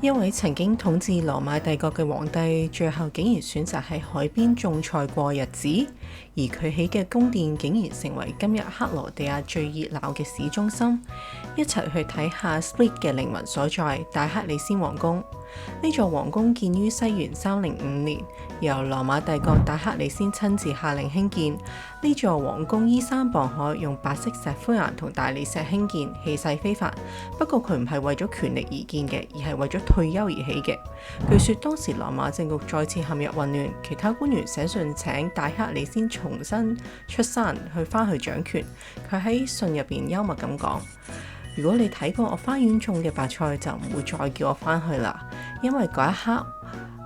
一位曾經統治羅馬帝國嘅皇帝，最後竟然選擇喺海邊種菜過日子，而佢起嘅宮殿竟然成為今日克羅地亞最熱鬧嘅市中心。一齊去睇下 Split 嘅靈魂所在——戴克里先皇宮。呢座皇宮建於西元305年，由羅馬帝國戴克里先親自下令興建。呢座皇宮依山傍海，用白色石灰岩同大理石興建，氣勢非凡。不過佢唔係為咗權力而建嘅，而係為咗退休而起嘅。據說當時羅馬政局再次陷入混亂，其他官員寫信請戴克里先重新出山翻去掌權。佢喺信入邊幽默咁講：如果你睇過我花園種嘅白菜，就唔會再叫我翻去啦。因為嗰一刻，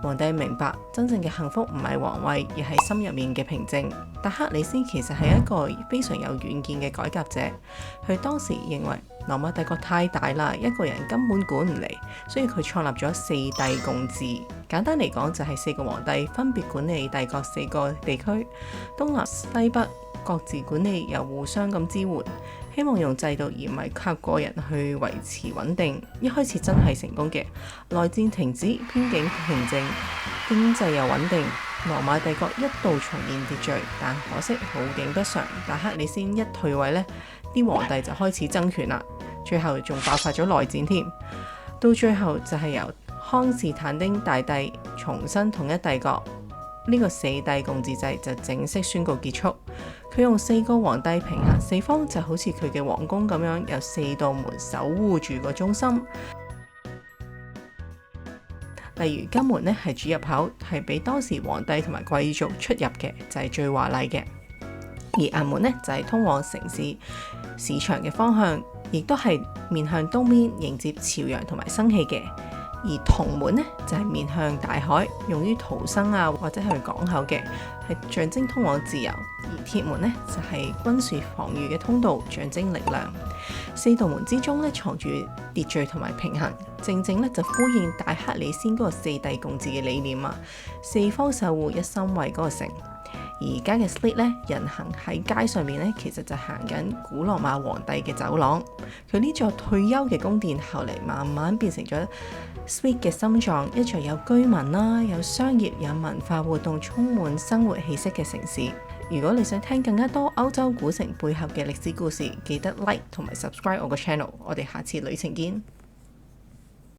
皇帝明白真正嘅幸福唔係皇位，而係心入面嘅平靜。戴克里先其實係一個非常有遠見嘅改革者，佢當時認為羅馬帝國太大啦，一個人根本管唔嚟，所以佢創立咗四帝共治。簡單嚟講就係4個皇帝分別管理帝國4個地區，東南西北各自管理，又互相咁支援，希望用制度而唔係靠個人去維持穩定。一開始真係成功嘅，內戰停止，邊境平靜，經濟又穩定，羅馬帝國一度重現秩序。但可惜好景不常，戴克里先一退位呢，啲皇帝就開始爭權啦，最後仲爆發咗內戰添。到最後就係由康士坦丁大帝重新統一帝國，呢個四帝共治制就正式宣告結束。佢用4個皇帝平衡四方，就好似佢嘅皇宮咁樣，有4道門守護住個中心。例如金門呢係主入口，係俾當時皇帝同埋貴族出入嘅，就係最華麗嘅。而銀門呢就係通往城市市場嘅方向，亦都係面向東邊迎接朝陽同埋生氣嘅。而銅門呢就係面向大海，用於逃生啊或者係港口嘅，係象徵通往自由。而鐵門呢就係軍事防禦嘅通道，象徵力量。4道門之中呢藏住秩序同埋平衡，正正呢就呼應戴克里先嗰個四帝共治嘅理念啊！四方守護，一心為嗰個城。而家嘅 Split 咧，人行喺街上面咧，其實就行緊古羅馬皇帝嘅走廊。佢呢座退休嘅宮殿，後嚟慢慢變成咗 Split 嘅心臟，一座有居民啦、有商業、有文化活動、充滿生活氣息嘅城市。如果你想聽更加多歐洲古城背後嘅歷史故事，記得 like 同埋 subscribe 我個 channel。我哋下次旅程見。